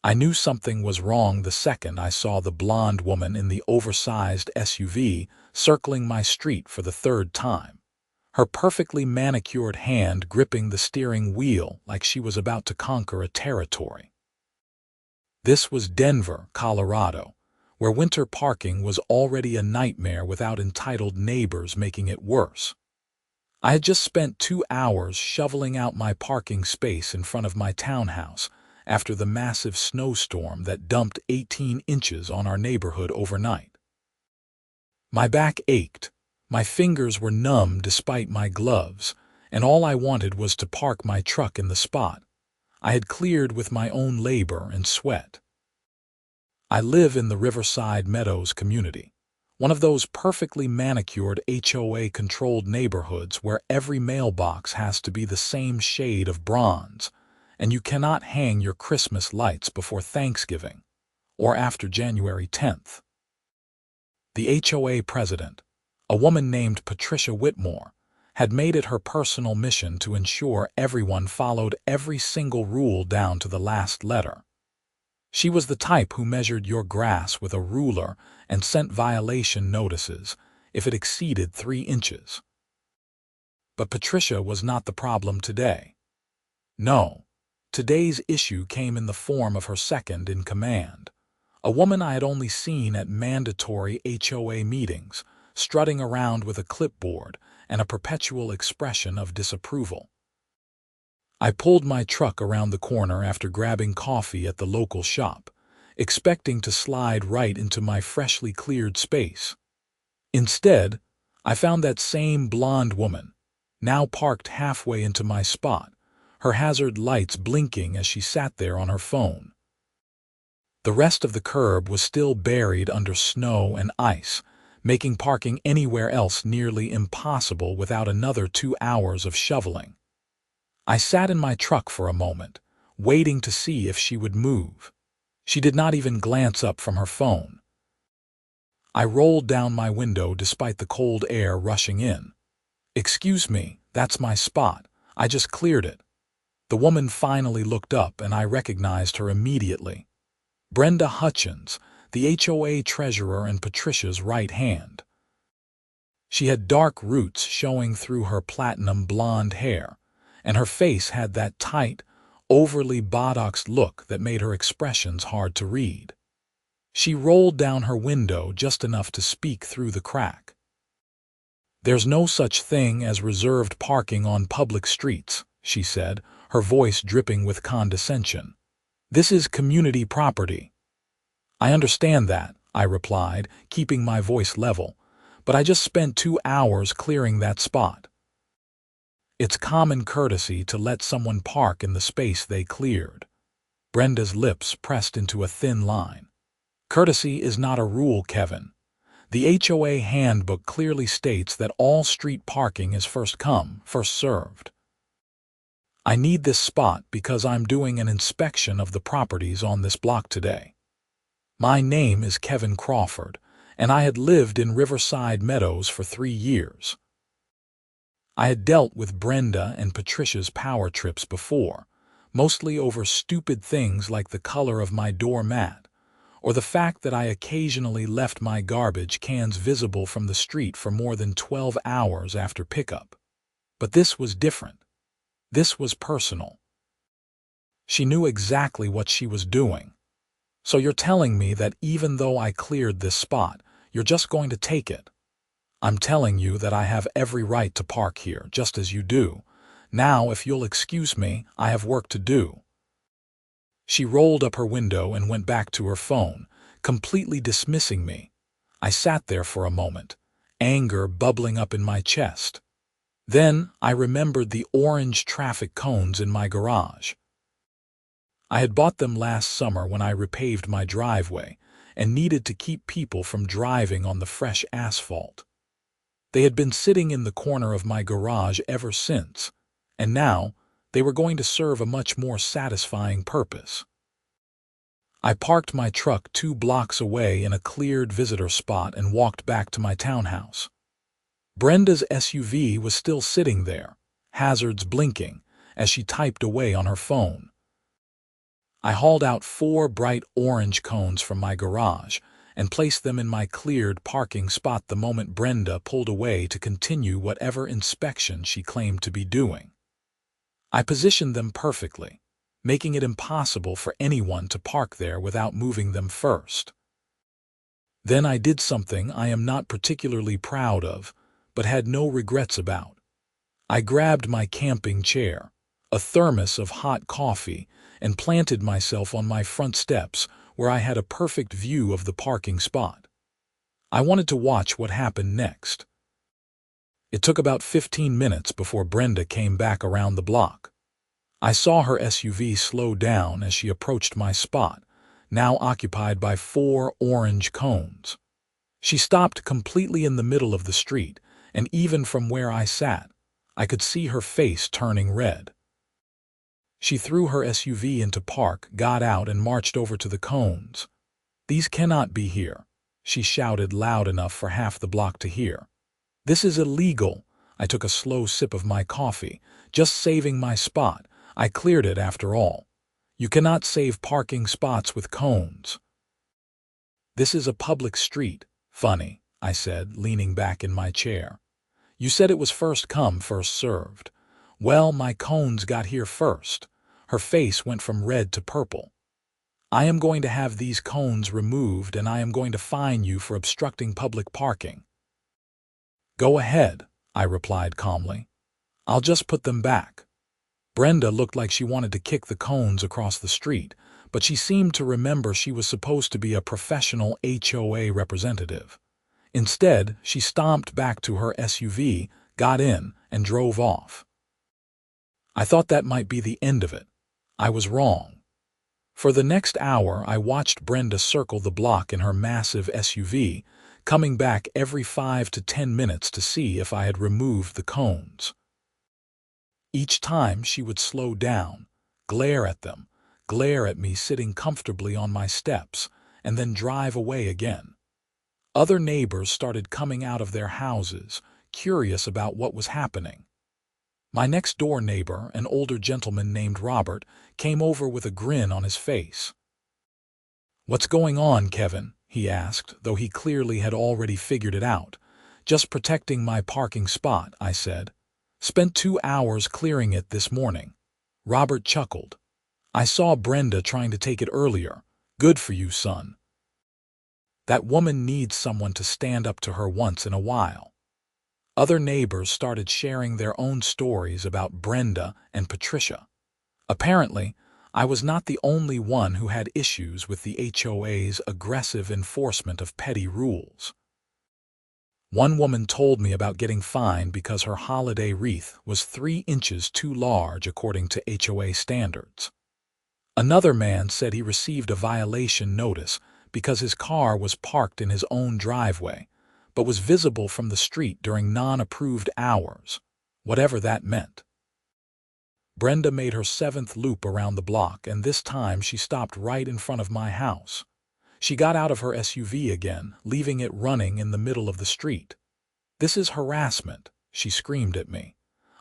I knew something was wrong the second I saw the blonde woman in the oversized SUV circling my street for the third time, her perfectly manicured hand gripping the steering wheel like she was about to conquer a territory. This was Denver, Colorado, where winter parking was already a nightmare without entitled neighbors making it worse. I had just spent 2 hours shoveling out my parking space in front of my townhouse after the massive snowstorm that dumped 18 inches on our neighborhood overnight. My back ached, my fingers were numb despite my gloves, and all I wanted was to park my truck in the spot I had cleared with my own labor and sweat. I live in the Riverside Meadows community, one of those perfectly manicured HOA-controlled neighborhoods where every mailbox has to be the same shade of bronze, and you cannot hang your Christmas lights before Thanksgiving or after January 10th. The HOA president, a woman named Patricia Whitmore, had made it her personal mission to ensure everyone followed every single rule down to the last letter. She was the type who measured your grass with a ruler and sent violation notices if it exceeded 3 inches. But Patricia was not the problem today. No, today's issue came in the form of her second-in-command, a woman I had only seen at mandatory HOA meetings, strutting around with a clipboard and a perpetual expression of disapproval. I pulled my truck around the corner after grabbing coffee at the local shop, expecting to slide right into my freshly cleared space. Instead, I found that same blonde woman, now parked halfway into my spot, her hazard lights blinking as she sat there on her phone. The rest of the curb was still buried under snow and ice, making parking anywhere else nearly impossible without another 2 hours of shoveling. I sat in my truck for a moment, waiting to see if she would move. She did not even glance up from her phone. I rolled down my window despite the cold air rushing in. "Excuse me, that's my spot. I just cleared it." The woman finally looked up and I recognized her immediately. Brenda Hutchins, the HOA treasurer and Patricia's right hand. She had dark roots showing through her platinum blonde hair, and her face had that tight, overly botoxed look that made her expressions hard to read. She rolled down her window just enough to speak through the crack. "There's no such thing as reserved parking on public streets," she said, her voice dripping with condescension. "This is community property." "I understand that," I replied, keeping my voice level, "but I just spent 2 hours clearing that spot." "It's common courtesy to let someone park in the space they cleared." Brenda's lips pressed into a thin line. "Courtesy is not a rule, Kevin. The HOA handbook clearly states that all street parking is first come, first served. I need this spot because I'm doing an inspection of the properties on this block today. My name is Kevin Crawford, and I had lived in Riverside Meadows for 3 years. I had dealt with Brenda and Patricia's power trips before, mostly over stupid things like the color of my doormat, or the fact that I occasionally left my garbage cans visible from the street for more than 12 hours after pickup. But this was different. This was personal. She knew exactly what she was doing. "So you're telling me that even though I cleared this spot, you're just going to take it?" "I'm telling you that I have every right to park here, just as you do. Now, if you'll excuse me, I have work to do." She rolled up her window and went back to her phone, completely dismissing me. I sat there for a moment, anger bubbling up in my chest. Then I remembered the orange traffic cones in my garage. I had bought them last summer when I repaved my driveway and needed to keep people from driving on the fresh asphalt. They had been sitting in the corner of my garage ever since, and now they were going to serve a much more satisfying purpose. I parked my truck 2 blocks away in a cleared visitor spot and walked back to my townhouse. Brenda's SUV was still sitting there, hazards blinking, as she typed away on her phone. I hauled out 4 bright orange cones from my garage and placed them in my cleared parking spot the moment Brenda pulled away to continue whatever inspection she claimed to be doing. I positioned them perfectly, making it impossible for anyone to park there without moving them first. Then I did something I am not particularly proud of, but had no regrets about. I grabbed my camping chair, a thermos of hot coffee, and planted myself on my front steps where I had a perfect view of the parking spot. I wanted to watch what happened next. It took about 15 minutes before Brenda came back around the block. I saw her SUV slow down as she approached my spot, now occupied by 4 orange cones. She stopped completely in the middle of the street, and even from where I sat, I could see her face turning red. She threw her SUV into park, got out, and marched over to the cones. "These cannot be here," she shouted loud enough for half the block to hear. "This is illegal." I took a slow sip of my coffee, just saving my spot. I cleared it after all. You cannot save parking spots with cones. "This is a public street." "Funny," I said, leaning back in my chair. "You said it was first come, first served." "Well, my cones got here first." Her face went from red to purple. "I am going to have these cones removed, and I am going to fine you for obstructing public parking." "Go ahead," I replied calmly. "I'll just put them back." Brenda looked like she wanted to kick the cones across the street, but she seemed to remember she was supposed to be a professional HOA representative. Instead, she stomped back to her SUV, got in, and drove off. I thought that might be the end of it. I was wrong. For the next hour, I watched Brenda circle the block in her massive SUV, coming back every 5 to 10 minutes to see if I had removed the cones. Each time she would slow down, glare at them, glare at me sitting comfortably on my steps, and then drive away again. Other neighbors started coming out of their houses, curious about what was happening. My next-door neighbor, an older gentleman named Robert, came over with a grin on his face. "What's going on, Kevin?" he asked, though he clearly had already figured it out. "Just protecting my parking spot," I said. "Spent 2 hours clearing it this morning." Robert chuckled. "I saw Brenda trying to take it earlier. Good for you, son. That woman needs someone to stand up to her once in a while." Other neighbors started sharing their own stories about Brenda and Patricia. Apparently, I was not the only one who had issues with the HOA's aggressive enforcement of petty rules. One woman told me about getting fined because her holiday wreath was 3 inches too large according to HOA standards. Another man said he received a violation notice because his car was parked in his own driveway, but was visible from the street during non-approved hours, whatever that meant. Brenda made her 7th loop around the block, and this time she stopped right in front of my house. She got out of her SUV again, leaving it running in the middle of the street. "This is harassment," she screamed at me.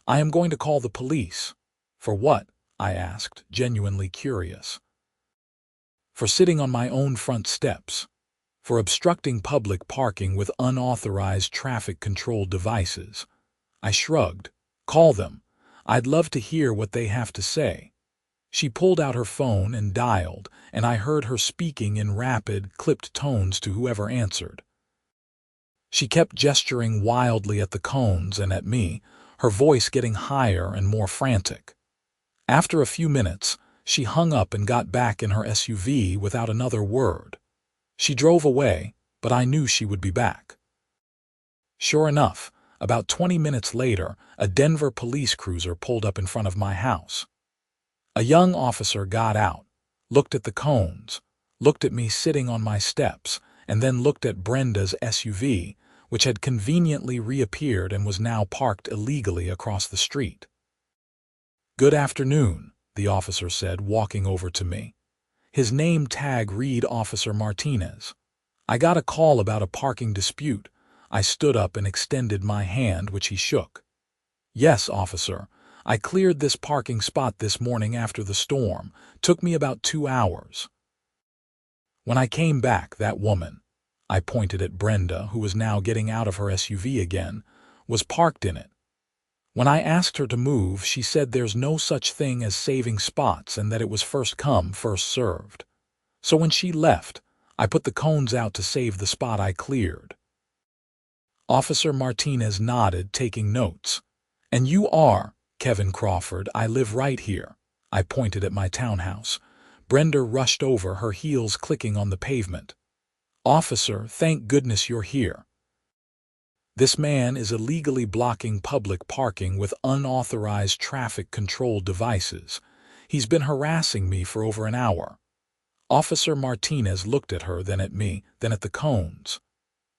"I am going to call the police." "For what?" I asked, genuinely curious. "For sitting on my own front steps. For obstructing public parking with unauthorized traffic control devices." I shrugged. "Call them. I'd love to hear what they have to say." She pulled out her phone and dialed, and I heard her speaking in rapid, clipped tones to whoever answered. She kept gesturing wildly at the cones and at me, her voice getting higher and more frantic. After a few minutes, she hung up and got back in her SUV without another word. She drove away, but I knew she would be back. Sure enough, about 20 minutes later, a Denver police cruiser pulled up in front of my house. A young officer got out, looked at the cones, looked at me sitting on my steps, and then looked at Brenda's SUV, which had conveniently reappeared and was now parked illegally across the street. "Good afternoon," the officer said, walking over to me. His name tag read Officer Martinez. "I got a call about a parking dispute." I stood up and extended my hand, which he shook. "Yes, officer. I cleared this parking spot this morning after the storm. Took me about 2 hours. When I came back, that woman," I pointed at Brenda, who was now getting out of her SUV again, "was parked in it. When I asked her to move, she said there's no such thing as saving spots and that it was first come, first served. So when she left, I put the cones out to save the spot I cleared." Officer Martinez nodded, taking notes. "And you are Kevin Crawford. I live right here." I pointed at my townhouse. Brenda rushed over, her heels clicking on the pavement. "Officer, thank goodness you're here. This man is illegally blocking public parking with unauthorized traffic control devices. He's been harassing me for over an hour." Officer Martinez looked at her, then at me, then at the cones.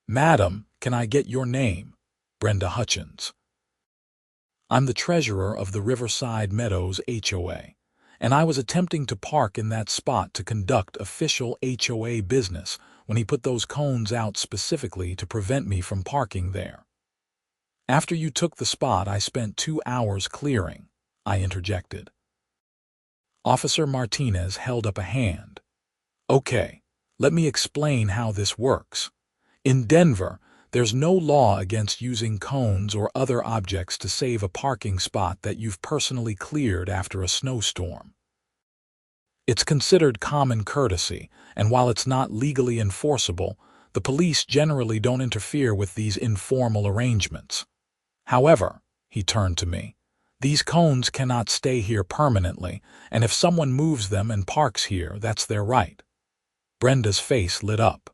"Madam, can I get your name?" "Brenda Hutchins. I'm the treasurer of the Riverside Meadows HOA, and I was attempting to park in that spot to conduct official HOA business when he put those cones out specifically to prevent me from parking there. After you took the spot, I spent 2 hours clearing," I interjected. Officer Martinez held up a hand. "Okay, let me explain how this works. In Denver, there's no law against using cones or other objects to save a parking spot that you've personally cleared after a snowstorm. It's considered common courtesy, and while it's not legally enforceable, the police generally don't interfere with these informal arrangements. However," he turned to me, "these cones cannot stay here permanently, and if someone moves them and parks here, that's their right." Brenda's face lit up.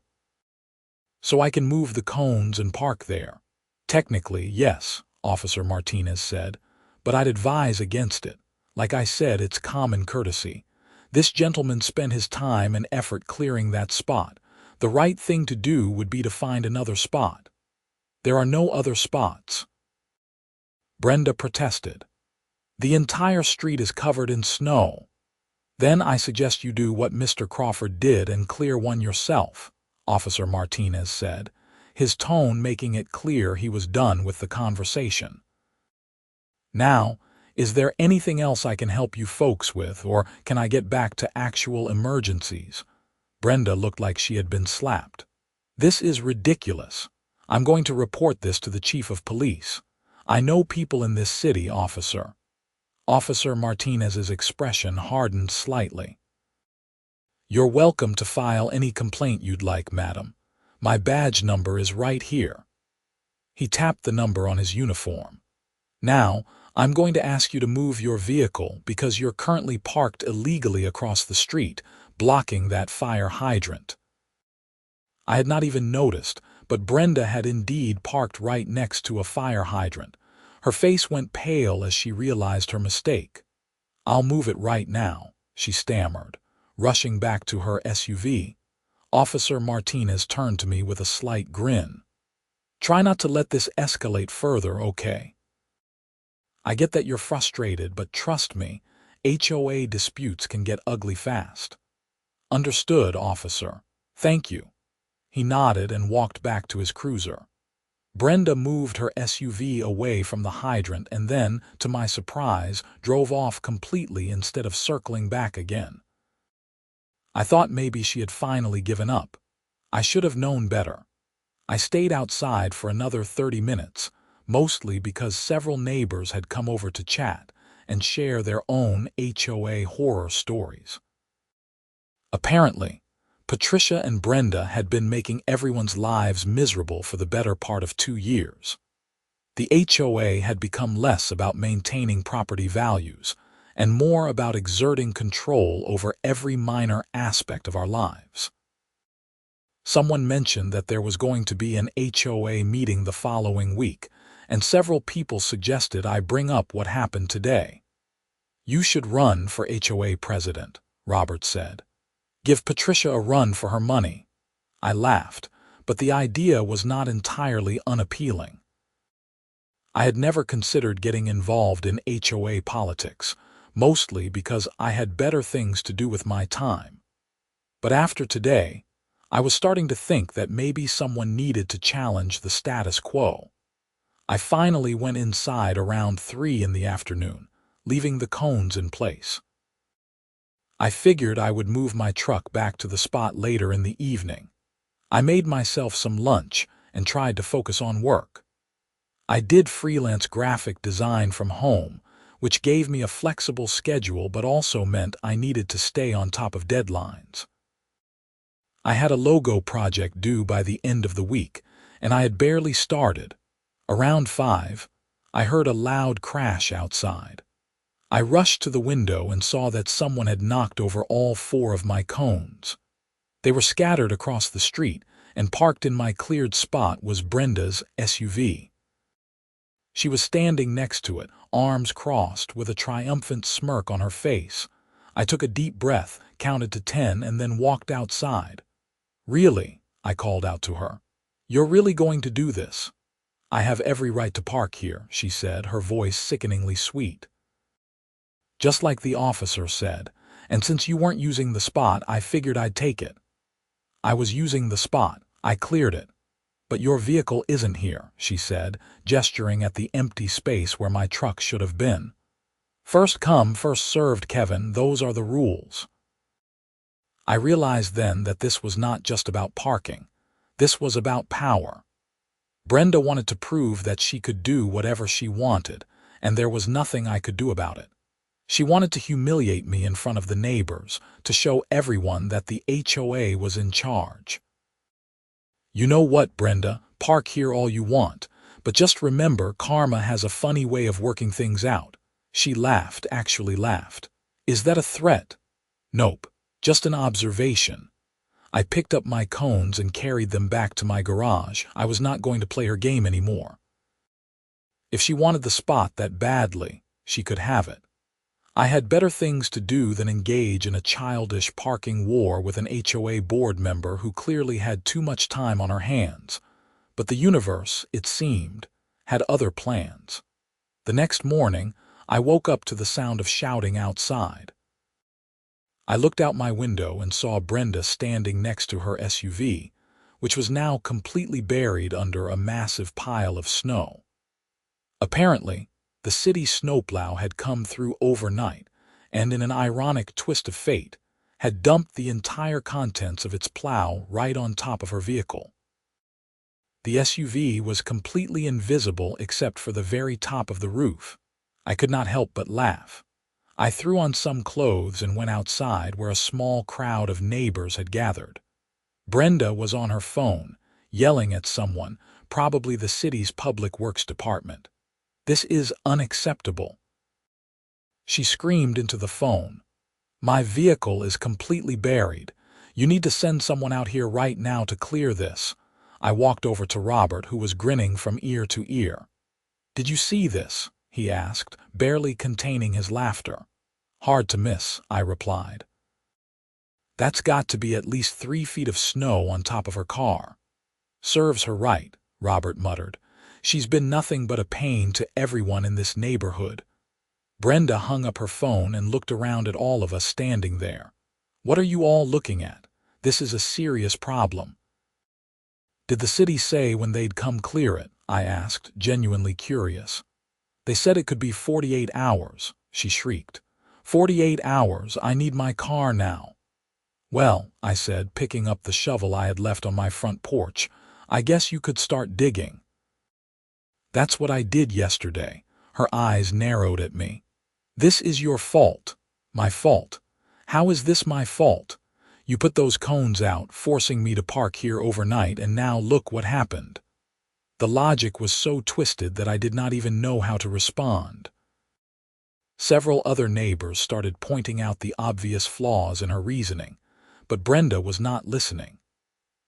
"So I can move the cones and park there?" "Technically, yes," Officer Martinez said, "but I'd advise against it. Like I said, it's common courtesy. This gentleman spent his time and effort clearing that spot. The right thing to do would be to find another spot." "There are no other spots," Brenda protested. "The entire street is covered in snow." "Then I suggest you do what Mr. Crawford did and clear one yourself," Officer Martinez said, his tone making it clear he was done with the conversation. "Now, is there anything else I can help you folks with, or can I get back to actual emergencies?" Brenda looked like she had been slapped. "This is ridiculous. I'm going to report this to the chief of police. I know people in this city, officer." Officer Martinez's expression hardened slightly. "You're welcome to file any complaint you'd like, madam. My badge number is right here." He tapped the number on his uniform. "Now, I'm going to ask you to move your vehicle because you're currently parked illegally across the street, blocking that fire hydrant." I had not even noticed, but Brenda had indeed parked right next to a fire hydrant. Her face went pale as she realized her mistake. "I'll move it right now," she stammered, rushing back to her SUV. Officer Martinez turned to me with a slight grin. "Try not to let this escalate further, okay? I get that you're frustrated, but trust me, HOA disputes can get ugly fast." "Understood, officer. Thank you." He nodded and walked back to his cruiser. Brenda moved her SUV away from the hydrant and then, to my surprise, drove off completely instead of circling back again. I thought maybe she had finally given up. I should have known better. I stayed outside for another 30 minutes, mostly because several neighbors had come over to chat and share their own HOA horror stories. Apparently, Patricia and Brenda had been making everyone's lives miserable for the better part of 2 years. The HOA had become less about maintaining property values and more about exerting control over every minor aspect of our lives. Someone mentioned that there was going to be an HOA meeting the following week, and several people suggested I bring up what happened today. "You should run for HOA president," Robert said. "Give Patricia a run for her money." I laughed, but the idea was not entirely unappealing. I had never considered getting involved in HOA politics, mostly because I had better things to do with my time. But after today, I was starting to think that maybe someone needed to challenge the status quo. I finally went inside around 3 in the afternoon, leaving the cones in place. I figured I would move my truck back to the spot later in the evening. I made myself some lunch and tried to focus on work. I did freelance graphic design from home, which gave me a flexible schedule but also meant I needed to stay on top of deadlines. I had a logo project due by the end of the week, and I had barely started. Around 5, I heard a loud crash outside. I rushed to the window and saw that someone had knocked over all 4 of my cones. They were scattered across the street, and parked in my cleared spot was Brenda's SUV. She was standing next to it, arms crossed, with a triumphant smirk on her face. I took a deep breath, counted to 10, and then walked outside. "Really?" I called out to her. "You're really going to do this?" "I have every right to park here," she said, her voice sickeningly sweet. "Just like the officer said, and since you weren't using the spot, I figured I'd take it." "I was using the spot. I cleared it." "But your vehicle isn't here," she said, gesturing at the empty space where my truck should have been. "First come, first served, Kevin. Those are the rules." I realized then that this was not just about parking. This was about power. Brenda wanted to prove that she could do whatever she wanted, and there was nothing I could do about it. She wanted to humiliate me in front of the neighbors, to show everyone that the HOA was in charge. "You know what, Brenda? Park here all you want, but just remember karma has a funny way of working things out." She laughed, actually laughed. "Is that a threat?" "Nope, just an observation." I picked up my cones and carried them back to my garage. I was not going to play her game anymore. If she wanted the spot that badly, she could have it. I had better things to do than engage in a childish parking war with an HOA board member who clearly had too much time on her hands. But the universe, it seemed, had other plans. The next morning, I woke up to the sound of shouting outside. I looked out my window and saw Brenda standing next to her SUV, which was now completely buried under a massive pile of snow. Apparently, the city snowplow had come through overnight and, in an ironic twist of fate, had dumped the entire contents of its plow right on top of her vehicle. The SUV was completely invisible except for the very top of the roof. I could not help but laugh. I threw on some clothes and went outside where a small crowd of neighbors had gathered. Brenda was on her phone, yelling at someone, probably the city's public works department. "This is unacceptable." She screamed into the phone. "My vehicle is completely buried. You need to send someone out here right now to clear this." I walked over to Robert, who was grinning from ear to ear. "Did you see this?" he asked, barely containing his laughter. "Hard to miss," I replied. "That's got to be at least 3 feet of snow on top of her car." "Serves her right," Robert muttered. "She's been nothing but a pain to everyone in this neighborhood." Brenda hung up her phone and looked around at all of us standing there. "What are you all looking at? This is a serious problem." "Did the city say when they'd come clear it?" I asked, genuinely curious. "They said it could be 48 hours, she shrieked. 48 hours, I need my car now." "Well," I said, picking up the shovel I had left on my front porch, "I guess you could start digging." "That's what I did yesterday." Her eyes narrowed at me. "This is your fault." "My fault? How is this my fault? You put those cones out, forcing me to park here overnight, and now look what happened." The logic was so twisted that I did not even know how to respond. Several other neighbors started pointing out the obvious flaws in her reasoning, but Brenda was not listening.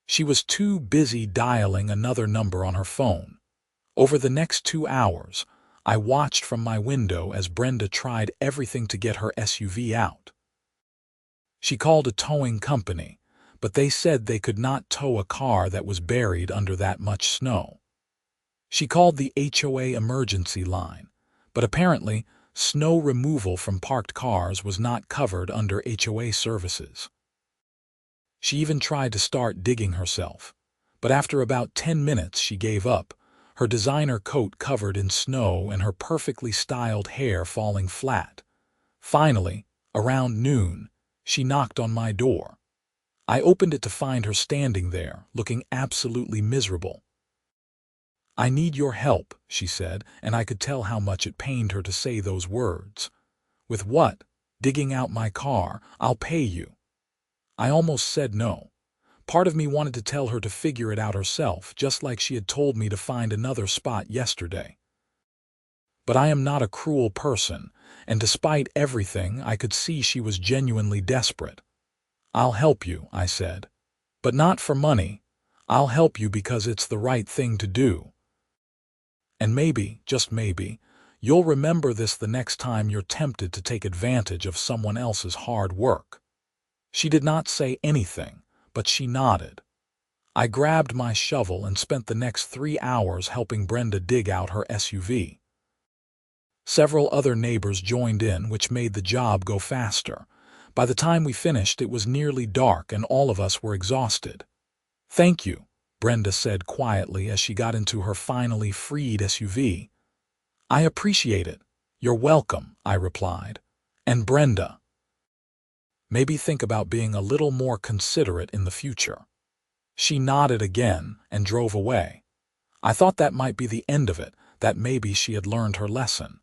She was too busy dialing another number on her phone. Over the next 2 hours, I watched from my window as Brenda tried everything to get her SUV out. She called a towing company, but they said they could not tow a car that was buried under that much snow. She called the HOA emergency line, but apparently snow removal from parked cars was not covered under HOA services. She even tried to start digging herself, but after about 10 minutes she gave up, her designer coat covered in snow and her perfectly styled hair falling flat. Finally, around noon, she knocked on my door. I opened it to find her standing there, looking absolutely miserable. "I need your help," she said, and I could tell how much it pained her to say those words. "With what?" "Digging out my car. I'll pay you." I almost said no. Part of me wanted to tell her to figure it out herself, just like she had told me to find another spot yesterday. But I am not a cruel person, and despite everything, I could see she was genuinely desperate. "I'll help you," I said. "But not for money. I'll help you because it's the right thing to do. And maybe, just maybe, you'll remember this the next time you're tempted to take advantage of someone else's hard work." She did not say anything, but she nodded. I grabbed my shovel and spent the next 3 hours helping Brenda dig out her SUV. Several other neighbors joined in, which made the job go faster. By the time we finished, it was nearly dark and all of us were exhausted. "Thank you," Brenda said quietly as she got into her finally freed SUV. "I appreciate it." "You're welcome," I replied. "And Brenda, maybe think about being a little more considerate in the future." She nodded again and drove away. I thought that might be the end of it, that maybe she had learned her lesson.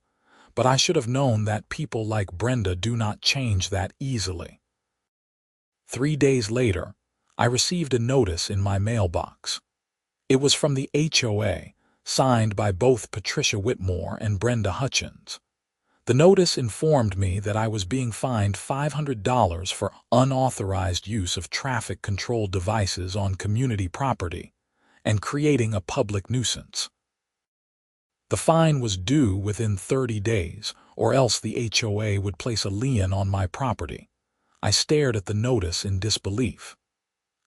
But I should have known that people like Brenda do not change that easily. 3 days later, I received a notice in my mailbox. It was from the HOA, signed by both Patricia Whitmore and Brenda Hutchins. The notice informed me that I was being fined $500 for unauthorized use of traffic-controlled devices on community property and creating a public nuisance. The fine was due within 30 days, or else the HOA would place a lien on my property. I stared at the notice in disbelief.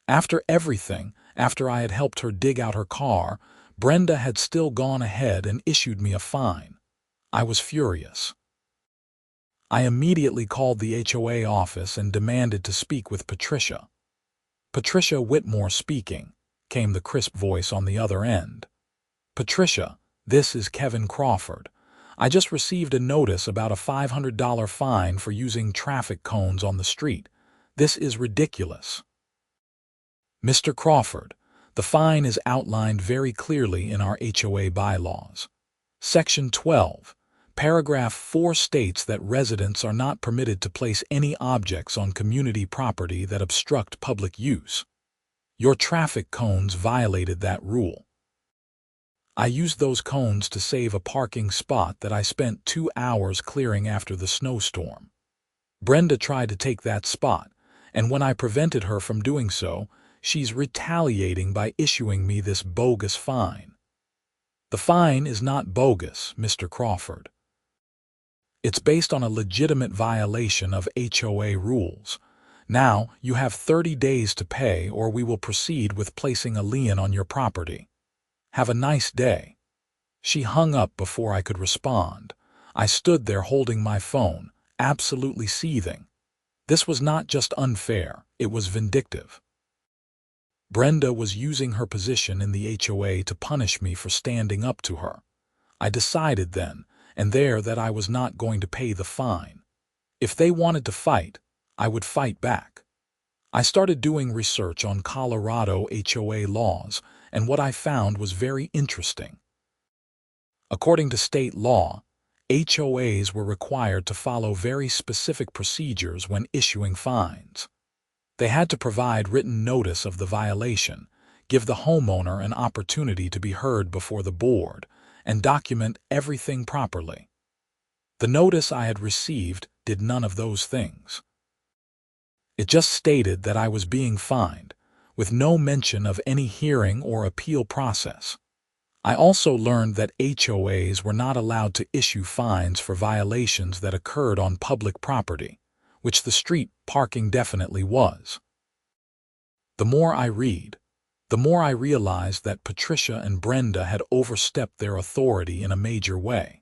After everything, after I had helped her dig out her car, Brenda had still gone ahead and issued me a fine. I was furious. I immediately called the HOA office and demanded to speak with Patricia. "Patricia Whitmore speaking," came the crisp voice on the other end. "Patricia, this is Kevin Crawford. I just received a notice about a $500 fine for using traffic cones on the street. This is ridiculous." "Mr. Crawford, the fine is outlined very clearly in our HOA bylaws. Section 12. Paragraph 4 states that residents are not permitted to place any objects on community property that obstruct public use. Your traffic cones violated that rule. I used those cones to save a parking spot that I spent 2 hours clearing after the snowstorm. Brenda tried to take that spot, and when I prevented her from doing so, she's retaliating by issuing me this bogus fine." "The fine is not bogus, Mr. Crawford. It's based on a legitimate violation of HOA rules. Now, you have 30 days to pay or we will proceed with placing a lien on your property. Have a nice day." She hung up before I could respond. I stood there holding my phone, absolutely seething. This was not just unfair, it was vindictive. Brenda was using her position in the HOA to punish me for standing up to her. I decided then and there that I was not going to pay the fine. If they wanted to fight, I would fight back. I started doing research on Colorado HOA laws, and what I found was very interesting. According to state law, HOAs were required to follow very specific procedures when issuing fines. They had to provide written notice of the violation, give the homeowner an opportunity to be heard before the board, and document everything properly. The notice I had received did none of those things. It just stated that I was being fined, with no mention of any hearing or appeal process. I also learned that HOAs were not allowed to issue fines for violations that occurred on public property, which the street parking definitely was. The more I read, the more I realized that Patricia and Brenda had overstepped their authority in a major way.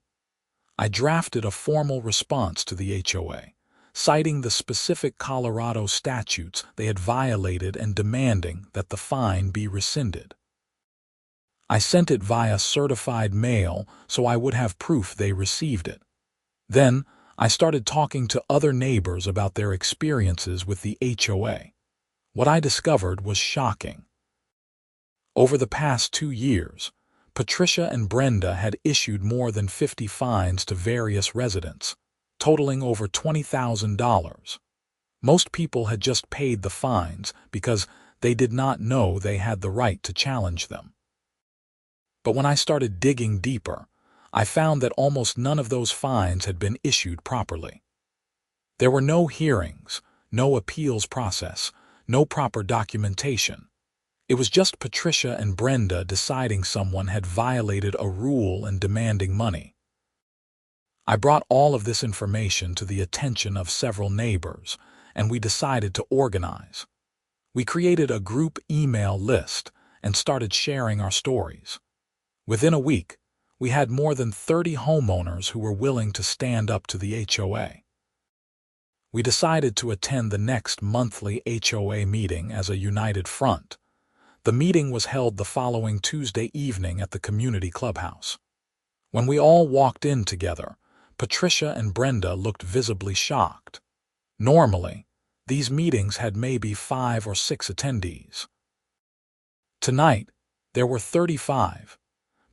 I drafted a formal response to the HOA, citing the specific Colorado statutes they had violated and demanding that the fine be rescinded. I sent it via certified mail so I would have proof they received it. Then, I started talking to other neighbors about their experiences with the HOA. What I discovered was shocking. Over the past 2 years, Patricia and Brenda had issued more than 50 fines to various residents, totaling over $20,000. Most people had just paid the fines because they did not know they had the right to challenge them. But when I started digging deeper, I found that almost none of those fines had been issued properly. There were no hearings, no appeals process, no proper documentation. It was just Patricia and Brenda deciding someone had violated a rule and demanding money. I brought all of this information to the attention of several neighbors, and we decided to organize. We created a group email list and started sharing our stories. Within a week, we had more than 30 homeowners who were willing to stand up to the HOA. We decided to attend the next monthly HOA meeting as a united front. The meeting was held the following Tuesday evening at the community clubhouse. When we all walked in together, Patricia and Brenda looked visibly shocked. Normally, these meetings had maybe 5 or 6 attendees. Tonight, there were 35.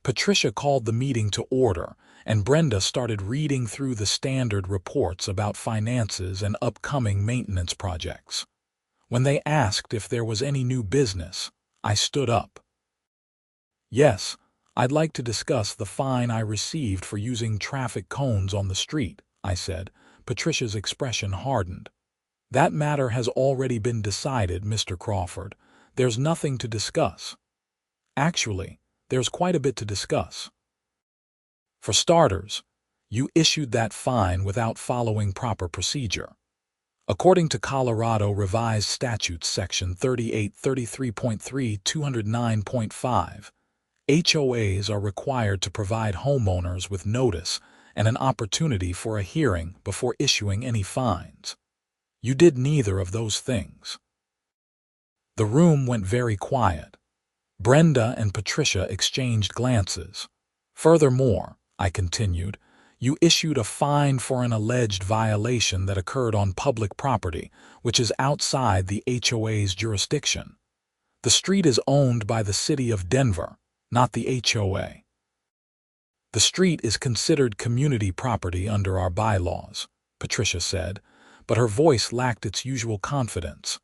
Patricia called the meeting to order, and Brenda started reading through the standard reports about finances and upcoming maintenance projects. When they asked if there was any new business, I stood up. "Yes, I'd like to discuss the fine I received for using traffic cones on the street," I said. Patricia's expression hardened. "That matter has already been decided, Mr. Crawford. There's nothing to discuss." "Actually, there's quite a bit to discuss. For starters, you issued that fine without following proper procedure. According to Colorado Revised Statutes Section 3833.3 209.5, HOAs are required to provide homeowners with notice and an opportunity for a hearing before issuing any fines. You did neither of those things." The room went very quiet. Brenda and Patricia exchanged glances. "Furthermore," I continued, "you issued a fine for an alleged violation that occurred on public property, which is outside the HOA's jurisdiction. The street is owned by the city of Denver, not the HOA. The street is considered community property under our bylaws," Patricia said, but her voice lacked its usual confidence.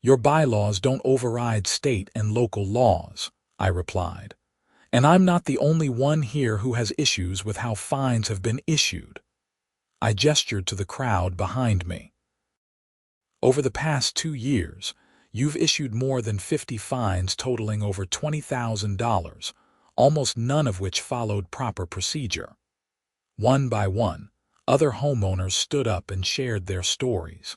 "Your bylaws don't override state and local laws," I replied. "And I'm not the only one here who has issues with how fines have been issued." I gestured to the crowd behind me. "Over the past 2 years, you've issued more than 50 fines totaling over $20,000, almost none of which followed proper procedure." One by one, other homeowners stood up and shared their stories.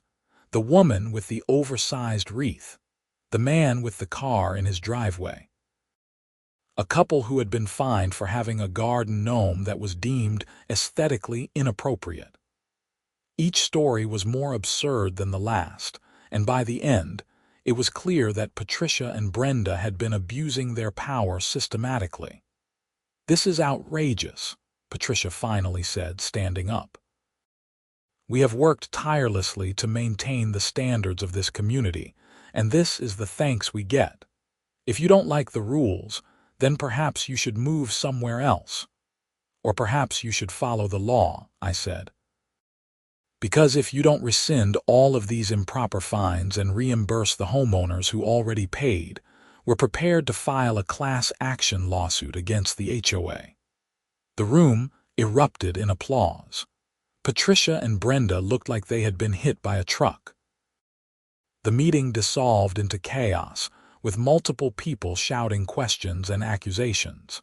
The woman with the oversized wreath, the man with the car in his driveway, a couple who had been fined for having a garden gnome that was deemed aesthetically inappropriate. Each story was more absurd than the last, and by the end, it was clear that Patricia and Brenda had been abusing their power systematically. "This is outrageous," Patricia finally said, standing up. "We have worked tirelessly to maintain the standards of this community, and this is the thanks we get. If you don't like the rules, then perhaps you should move somewhere else. Or perhaps you should follow the law," I said. "Because if you don't rescind all of these improper fines and reimburse the homeowners who already paid, we're prepared to file a class action lawsuit against the HOA." The room erupted in applause. Patricia and Brenda looked like they had been hit by a truck. The meeting dissolved into chaos, with multiple people shouting questions and accusations.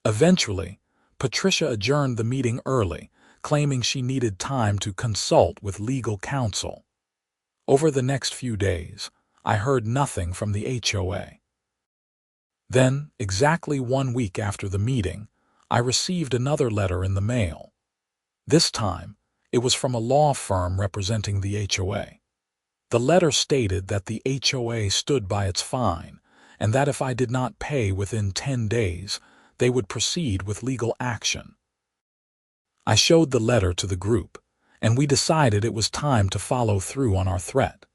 Eventually, Patricia adjourned the meeting early, claiming she needed time to consult with legal counsel. Over the next few days, I heard nothing from the HOA. Then, exactly 1 week after the meeting, I received another letter in the mail. This time, it was from a law firm representing the HOA. The letter stated that the HOA stood by its fine, and that if I did not pay within 10 days, they would proceed with legal action. I showed the letter to the group, and we decided it was time to follow through on our threat.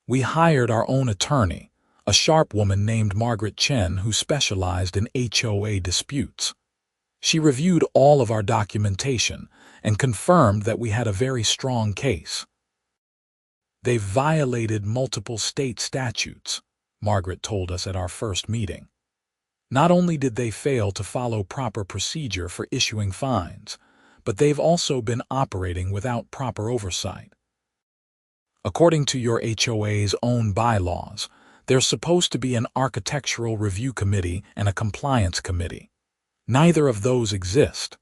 We hired our own attorney, a sharp woman named Margaret Chen who specialized in HOA disputes. She reviewed all of our documentation and confirmed that we had a very strong case. "They've violated multiple state statutes," Margaret told us at our first meeting. "Not only did they fail to follow proper procedure for issuing fines, but they've also been operating without proper oversight. According to your HOA's own bylaws, there's supposed to be an architectural review committee and a compliance committee. Neither of those exist.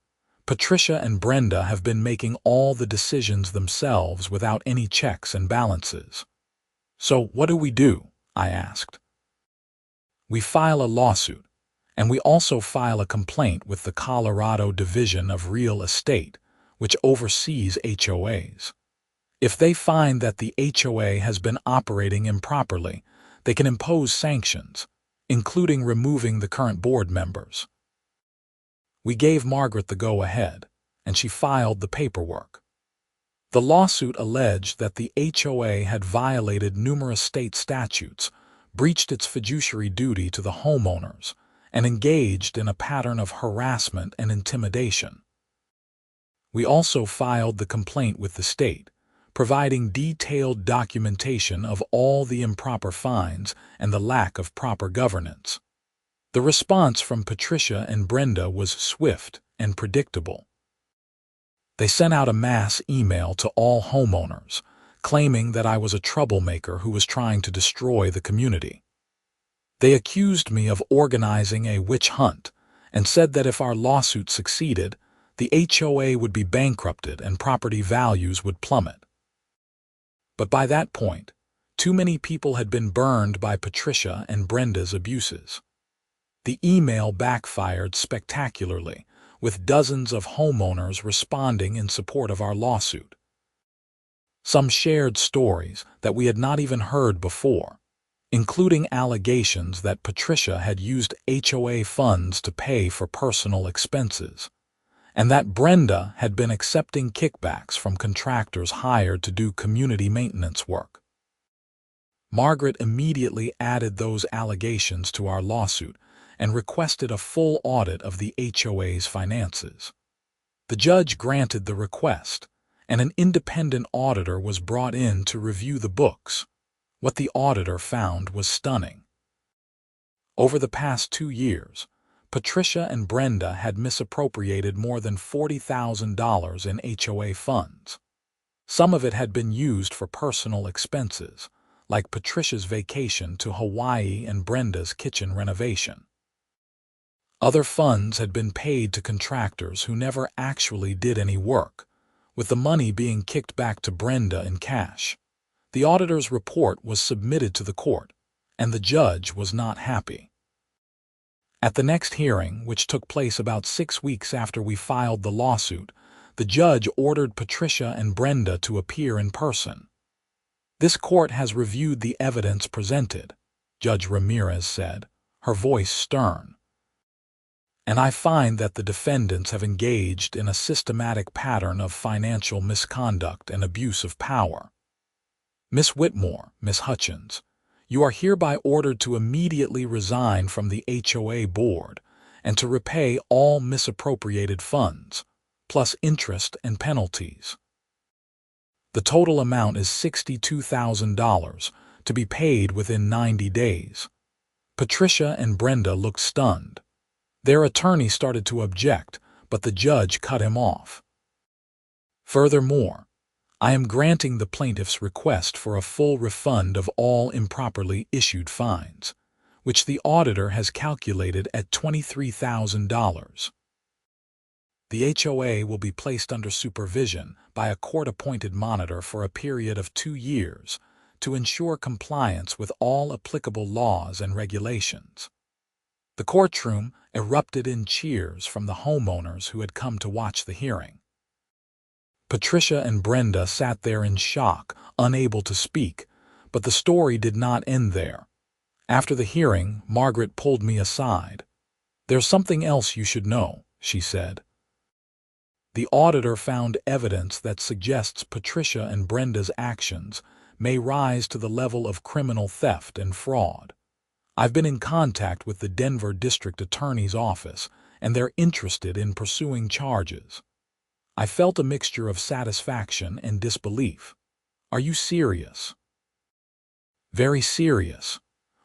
Patricia and Brenda have been making all the decisions themselves without any checks and balances." "So what do?" I asked. "We file a lawsuit, and we also file a complaint with the Colorado Division of Real Estate, which oversees HOAs. If they find that the HOA has been operating improperly, they can impose sanctions, including removing the current board members." We gave Margaret the go-ahead, and she filed the paperwork. The lawsuit alleged that the HOA had violated numerous state statutes, breached its fiduciary duty to the homeowners, and engaged in a pattern of harassment and intimidation. We also filed the complaint with the state, providing detailed documentation of all the improper fines and the lack of proper governance. The response from Patricia and Brenda was swift and predictable. They sent out a mass email to all homeowners, claiming that I was a troublemaker who was trying to destroy the community. They accused me of organizing a witch hunt and said that if our lawsuit succeeded, the HOA would be bankrupted and property values would plummet. But by that point, too many people had been burned by Patricia and Brenda's abuses. The email backfired spectacularly, with dozens of homeowners responding in support of our lawsuit. Some shared stories that we had not even heard before, including allegations that Patricia had used HOA funds to pay for personal expenses, and that Brenda had been accepting kickbacks from contractors hired to do community maintenance work. Margaret immediately added those allegations to our lawsuit and requested a full audit of the HOA's finances. The judge granted the request, and an independent auditor was brought in to review the books. What the auditor found was stunning. Over the past 2 years, Patricia and Brenda had misappropriated more than $40,000 in HOA funds. Some of it had been used for personal expenses, like Patricia's vacation to Hawaii and Brenda's kitchen renovation. Other funds had been paid to contractors who never actually did any work, with the money being kicked back to Brenda in cash. The auditor's report was submitted to the court, and the judge was not happy. At the next hearing, which took place about 6 weeks after we filed the lawsuit, the judge ordered Patricia and Brenda to appear in person. "This court has reviewed the evidence presented," Judge Ramirez said, her voice stern. "And I find that the defendants have engaged in a systematic pattern of financial misconduct and abuse of power. Miss Whitmore, Miss Hutchins, you are hereby ordered to immediately resign from the HOA board and to repay all misappropriated funds, plus interest and penalties. The total amount is $62,000 to be paid within 90 days. Patricia and Brenda looked stunned. Their attorney started to object, but the judge cut him off. "Furthermore, I am granting the plaintiff's request for a full refund of all improperly issued fines, which the auditor has calculated at $23,000. The HOA will be placed under supervision by a court-appointed monitor for a period of 2 years to ensure compliance with all applicable laws and regulations." The courtroom erupted in cheers from the homeowners who had come to watch the hearing. Patricia and Brenda sat there in shock, unable to speak, but the story did not end there. After the hearing, Margaret pulled me aside. "There's something else you should know," she said. "The auditor found evidence that suggests Patricia and Brenda's actions may rise to the level of criminal theft and fraud. I've been in contact with the Denver District Attorney's office, and they're interested in pursuing charges." I felt a mixture of satisfaction and disbelief. "Are you serious?" "Very serious.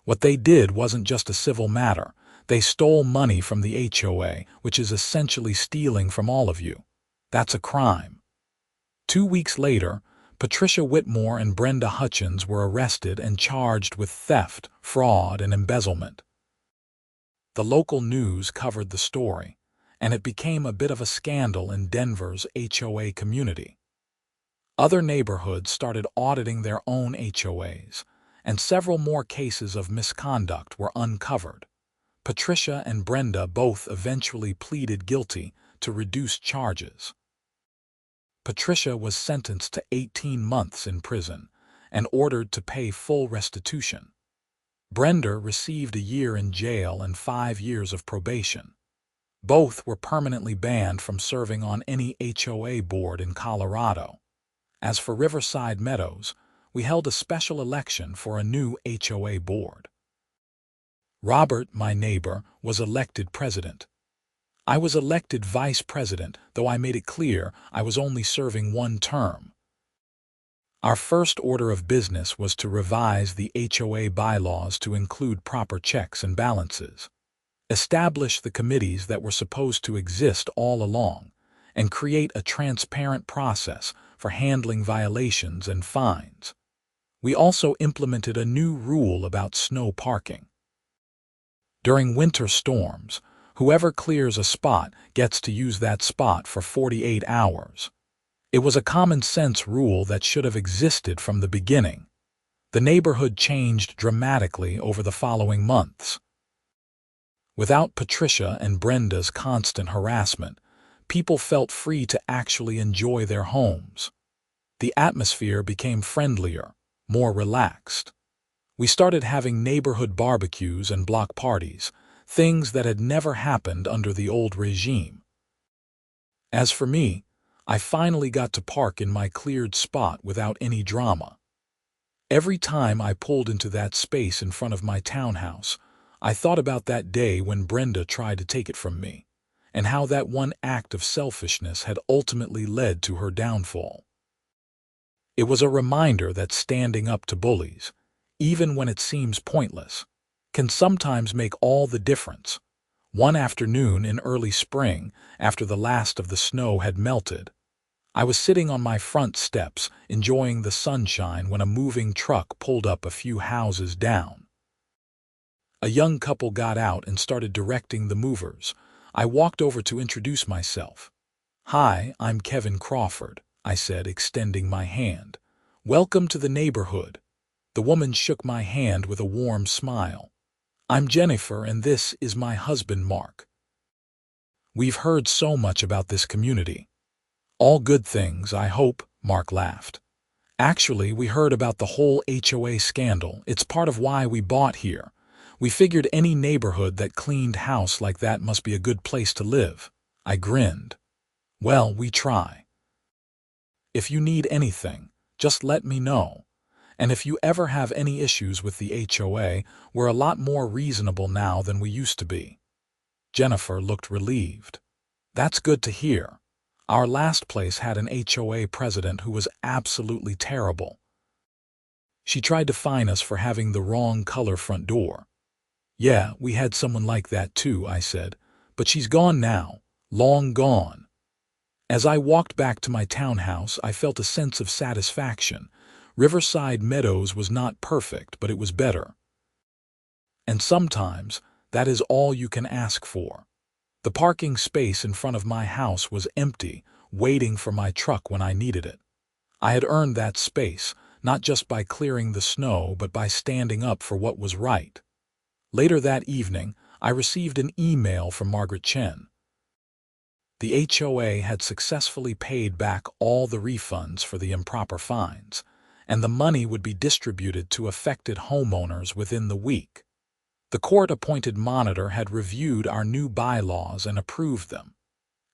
What they did wasn't just a civil matter. They stole money from the HOA, which is essentially stealing from all of you. That's a crime." 2 weeks later, Patricia Whitmore and Brenda Hutchins were arrested and charged with theft, fraud, and embezzlement. The local news covered the story, and it became a bit of a scandal in Denver's HOA community. Other neighborhoods started auditing their own HOAs, and several more cases of misconduct were uncovered. Patricia and Brenda both eventually pleaded guilty to reduced charges. Patricia was sentenced to 18 months in prison and ordered to pay full restitution. Brenda received a year in jail and 5 years of probation. Both were permanently banned from serving on any HOA board in Colorado. As for Riverside Meadows, we held a special election for a new HOA board. Robert, my neighbor, was elected president. I was elected vice president, though I made it clear I was only serving one term. Our first order of business was to revise the HOA bylaws to include proper checks and balances, establish the committees that were supposed to exist all along, and create a transparent process for handling violations and fines. We also implemented a new rule about snow parking. During winter storms, whoever clears a spot gets to use that spot for 48 hours. It was a common-sense rule that should have existed from the beginning. The neighborhood changed dramatically over the following months. Without Patricia and Brenda's constant harassment, people felt free to actually enjoy their homes. The atmosphere became friendlier, more relaxed. We started having neighborhood barbecues and block parties, things that had never happened under the old regime. As for me, I finally got to park in my cleared spot without any drama. Every time I pulled into that space in front of my townhouse, I thought about that day when Brenda tried to take it from me, and how that one act of selfishness had ultimately led to her downfall. It was a reminder that standing up to bullies, even when it seems pointless, can sometimes make all the difference. One afternoon in early spring, after the last of the snow had melted, I was sitting on my front steps, enjoying the sunshine when a moving truck pulled up a few houses down. A young couple got out and started directing the movers. I walked over to introduce myself. "Hi, I'm Kevin Crawford," I said, extending my hand. "Welcome to the neighborhood." The woman shook my hand with a warm smile. "I'm Jennifer, and this is my husband, Mark. We've heard so much about this community." "All good things, I hope," Mark laughed. "Actually, we heard about the whole HOA scandal. It's part of why we bought here. We figured any neighborhood that cleaned house like that must be a good place to live." I grinned. "Well, we try. If you need anything, just let me know. And if you ever have any issues with the HOA, we're a lot more reasonable now than we used to be." Jennifer looked relieved. "That's good to hear. Our last place had an HOA president who was absolutely terrible. She tried to fine us for having the wrong color front door." "Yeah, we had someone like that too," I said. "But she's gone now, long gone." As I walked back to my townhouse, I felt a sense of satisfaction. Riverside Meadows was not perfect, but it was better. And sometimes, that is all you can ask for. The parking space in front of my house was empty, waiting for my truck when I needed it. I had earned that space, not just by clearing the snow, but by standing up for what was right. Later that evening, I received an email from Margaret Chen. The HOA had successfully paid back all the refunds for the improper fines, and the money would be distributed to affected homeowners within the week. The court-appointed monitor had reviewed our new bylaws and approved them.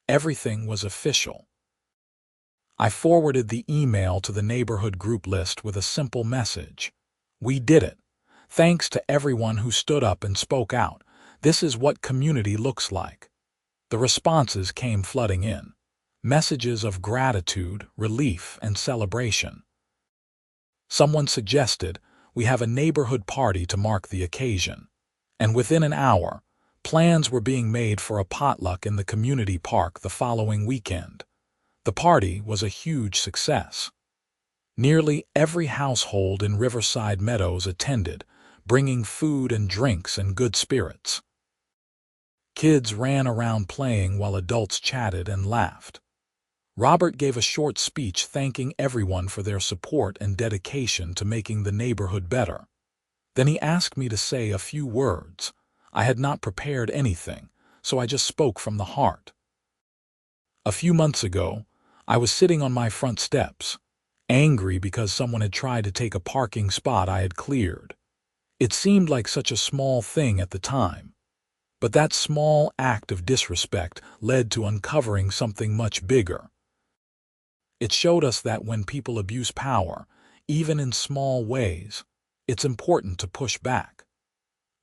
Everything was official. I forwarded the email to the neighborhood group list with a simple message. We did it. Thanks to everyone who stood up and spoke out. This is what community looks like. The responses came flooding in. Messages of gratitude, relief, and celebration. Someone suggested we have a neighborhood party to mark the occasion. And within an hour, plans were being made for a potluck in the community park the following weekend. The party was a huge success. Nearly every household in Riverside Meadows attended, bringing food and drinks and good spirits. Kids ran around playing while adults chatted and laughed. Robert gave a short speech thanking everyone for their support and dedication to making the neighborhood better. Then he asked me to say a few words. I had not prepared anything, so I just spoke from the heart. A few months ago, I was sitting on my front steps, angry because someone had tried to take a parking spot I had cleared. It seemed like such a small thing at the time, but that small act of disrespect led to uncovering something much bigger. It showed us that when people abuse power, even in small ways, it's important to push back.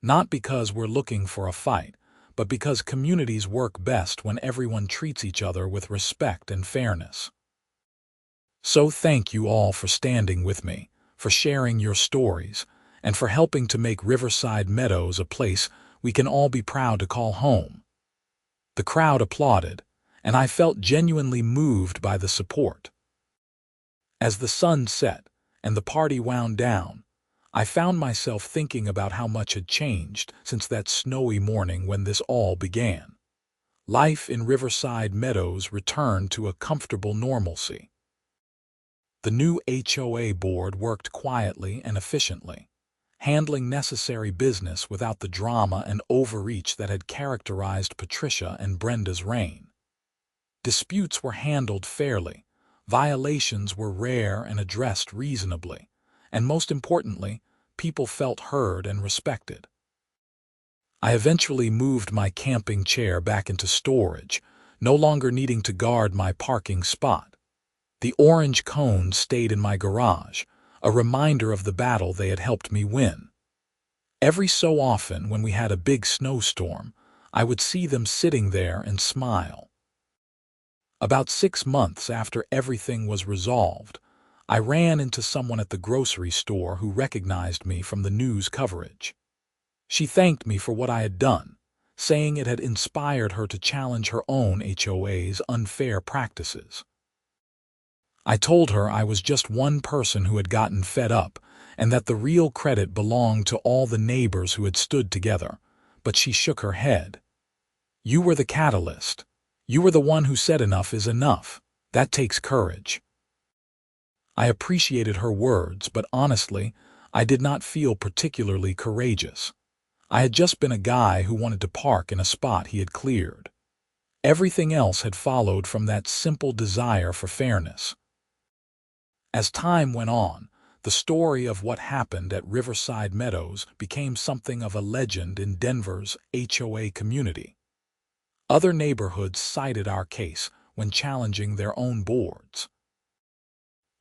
Not because we're looking for a fight, but because communities work best when everyone treats each other with respect and fairness. So thank you all for standing with me, for sharing your stories, and for helping to make Riverside Meadows a place we can all be proud to call home. The crowd applauded, and I felt genuinely moved by the support. As the sun set and the party wound down, I found myself thinking about how much had changed since that snowy morning when this all began. Life in Riverside Meadows returned to a comfortable normalcy. The new HOA board worked quietly and efficiently, handling necessary business without the drama and overreach that had characterized Patricia and Brenda's reign. Disputes were handled fairly, violations were rare and addressed reasonably, and most importantly, people felt heard and respected. I eventually moved my camping chair back into storage, no longer needing to guard my parking spot. The orange cones stayed in my garage, a reminder of the battle they had helped me win. Every so often, when we had a big snowstorm, I would see them sitting there and smile. About 6 months after everything was resolved, I ran into someone at the grocery store who recognized me from the news coverage. She thanked me for what I had done, saying it had inspired her to challenge her own HOA's unfair practices. I told her I was just one person who had gotten fed up and that the real credit belonged to all the neighbors who had stood together, but she shook her head. You were the catalyst. You were the one who said enough is enough. That takes courage. I appreciated her words, but honestly, I did not feel particularly courageous. I had just been a guy who wanted to park in a spot he had cleared. Everything else had followed from that simple desire for fairness. As time went on, the story of what happened at Riverside Meadows became something of a legend in Denver's HOA community. Other neighborhoods cited our case when challenging their own boards.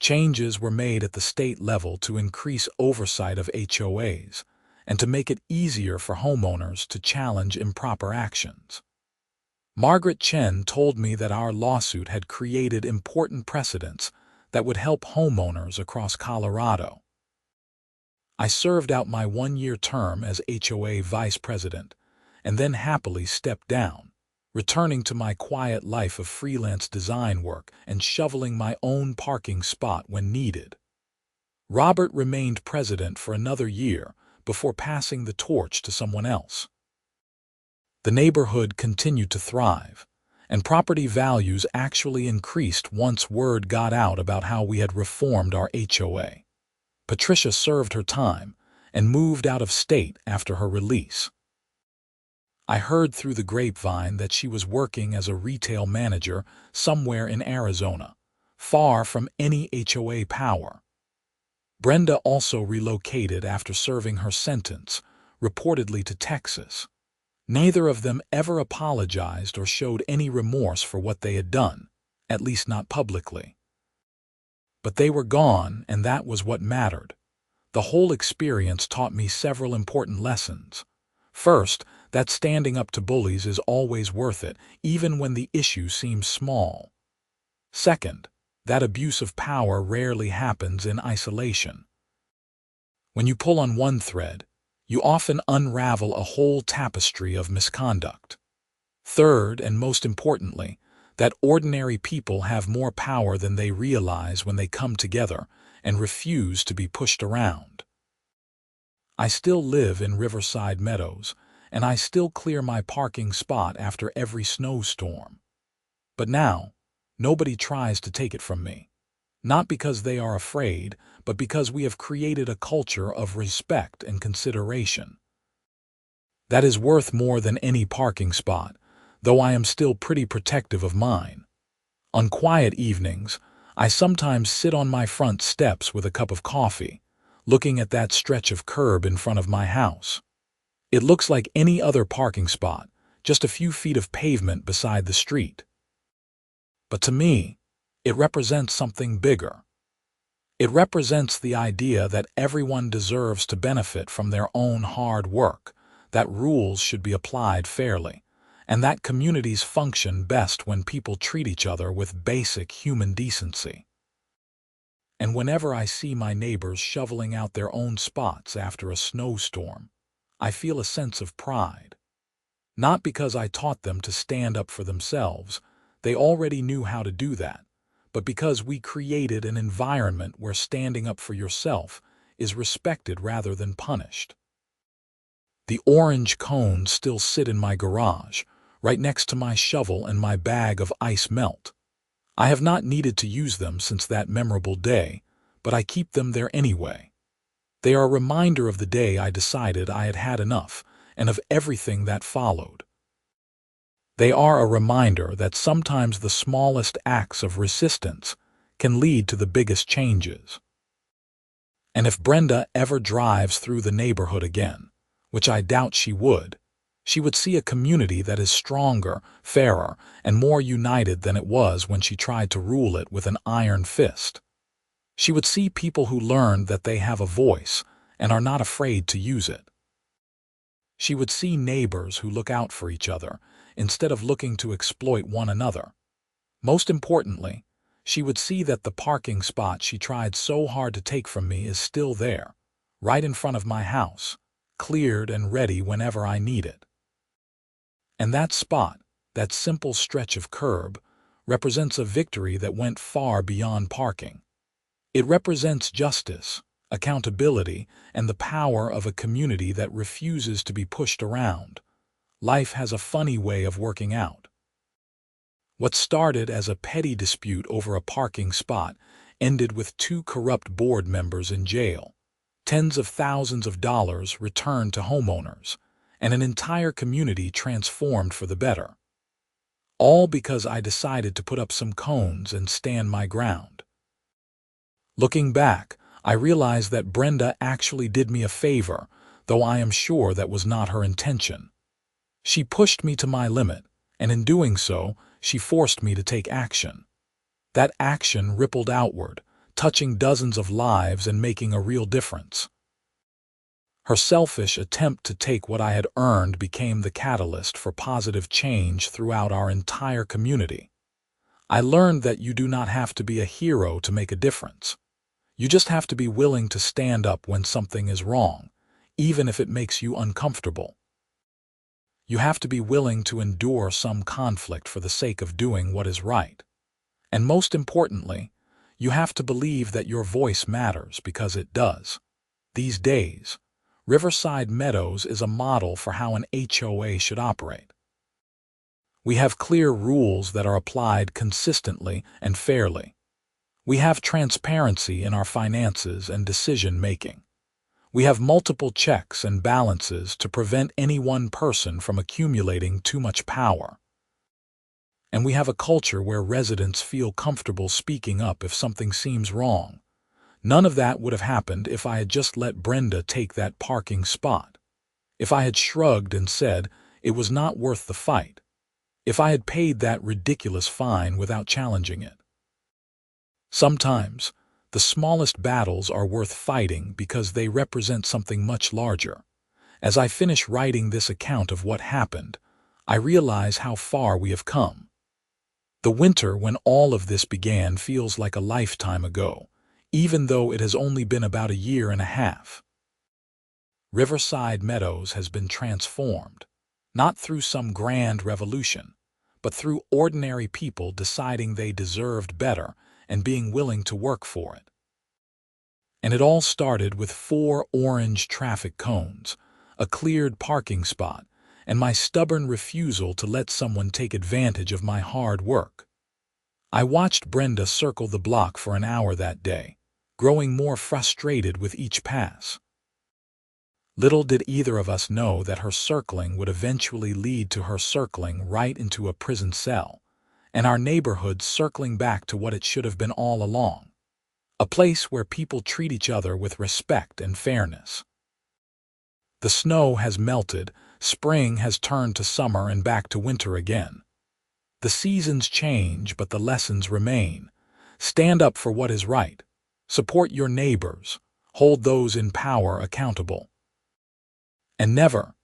Changes were made at the state level to increase oversight of HOAs and to make it easier for homeowners to challenge improper actions. Margaret Chen told me that our lawsuit had created important precedents that would help homeowners across Colorado. I served out my 1-year term as HOA vice president and then happily stepped down, returning to my quiet life of freelance design work and shoveling my own parking spot when needed. Robert remained president for another year before passing the torch to someone else. The neighborhood continued to thrive, and property values actually increased once word got out about how we had reformed our HOA. Patricia served her time and moved out of state after her release. I heard through the grapevine that she was working as a retail manager somewhere in Arizona, far from any HOA power. Brenda also relocated after serving her sentence, reportedly to Texas. Neither of them ever apologized or showed any remorse for what they had done, at least not publicly. But they were gone, and that was what mattered. The whole experience taught me several important lessons. First, that standing up to bullies is always worth it, even when the issue seems small. Second, that abuse of power rarely happens in isolation. When you pull on one thread, you often unravel a whole tapestry of misconduct. Third, and most importantly, that ordinary people have more power than they realize when they come together and refuse to be pushed around. I still live in Riverside Meadows, and I still clear my parking spot after every snowstorm. But now, nobody tries to take it from me. Not because they are afraid, but because we have created a culture of respect and consideration. That is worth more than any parking spot, though I am still pretty protective of mine. On quiet evenings, I sometimes sit on my front steps with a cup of coffee, looking at that stretch of curb in front of my house. It looks like any other parking spot, just a few feet of pavement beside the street. But to me, it represents something bigger. It represents the idea that everyone deserves to benefit from their own hard work, that rules should be applied fairly, and that communities function best when people treat each other with basic human decency. And whenever I see my neighbors shoveling out their own spots after a snowstorm, I feel a sense of pride. Not because I taught them to stand up for themselves, they already knew how to do that, but because we created an environment where standing up for yourself is respected rather than punished. The orange cones still sit in my garage, right next to my shovel and my bag of ice melt. I have not needed to use them since that memorable day, but I keep them there anyway. They are a reminder of the day I decided I had had enough, and of everything that followed. They are a reminder that sometimes the smallest acts of resistance can lead to the biggest changes. And if Brenda ever drives through the neighborhood again, which I doubt she would see a community that is stronger, fairer, and more united than it was when she tried to rule it with an iron fist. She would see people who learned that they have a voice and are not afraid to use it. She would see neighbors who look out for each other instead of looking to exploit one another. Most importantly, she would see that the parking spot she tried so hard to take from me is still there, right in front of my house, cleared and ready whenever I need it. And that spot, that simple stretch of curb, represents a victory that went far beyond parking. It represents justice, accountability, and the power of a community that refuses to be pushed around. Life has a funny way of working out. What started as a petty dispute over a parking spot ended with 2 corrupt board members in jail, tens of thousands of dollars returned to homeowners, and an entire community transformed for the better. All because I decided to put up some cones and stand my ground. Looking back, I realize that Brenda actually did me a favor, though I am sure that was not her intention. She pushed me to my limit, and in doing so, she forced me to take action. That action rippled outward, touching dozens of lives and making a real difference. Her selfish attempt to take what I had earned became the catalyst for positive change throughout our entire community. I learned that you do not have to be a hero to make a difference. You just have to be willing to stand up when something is wrong, even if it makes you uncomfortable. You have to be willing to endure some conflict for the sake of doing what is right. And most importantly, you have to believe that your voice matters because it does. These days, Riverside Meadows is a model for how an HOA should operate. We have clear rules that are applied consistently and fairly. We have transparency in our finances and decision-making. We have multiple checks and balances to prevent any one person from accumulating too much power. And we have a culture where residents feel comfortable speaking up if something seems wrong. None of that would have happened if I had just let Brenda take that parking spot. if I had shrugged and said it was not worth the fight, if I had paid that ridiculous fine without challenging it. Sometimes, the smallest battles are worth fighting because they represent something much larger. As I finish writing this account of what happened, I realize how far we have come. The winter when all of this began feels like a lifetime ago, even though it has only been about a year and a half. Riverside Meadows has been transformed, not through some grand revolution, but through ordinary people deciding they deserved better and being willing to work for it. And it all started with 4 orange traffic cones, a cleared parking spot, and my stubborn refusal to let someone take advantage of my hard work. I watched Brenda circle the block for an hour that day, growing more frustrated with each pass. Little did either of us know that her circling would eventually lead to her circling right into a prison cell, and our neighborhood circling back to what it should have been all along, a place where people treat each other with respect and fairness. The snow has melted, spring has turned to summer and back to winter again. The seasons change, but the lessons remain. Stand up for what is right. Support your neighbors. Hold those in power accountable. And never,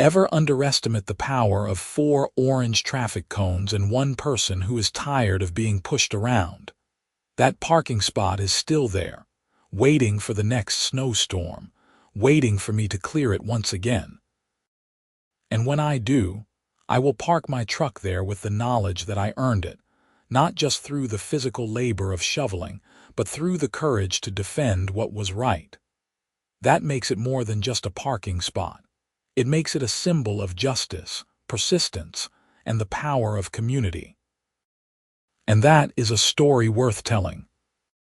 ever underestimate the power of 4 orange traffic cones and one person who is tired of being pushed around. That parking spot is still there, waiting for the next snowstorm, waiting for me to clear it once again. And when I do, I will park my truck there with the knowledge that I earned it, not just through the physical labor of shoveling, but through the courage to defend what was right. That makes it more than just a parking spot. It makes it a symbol of justice, persistence, and the power of community. And that is a story worth telling.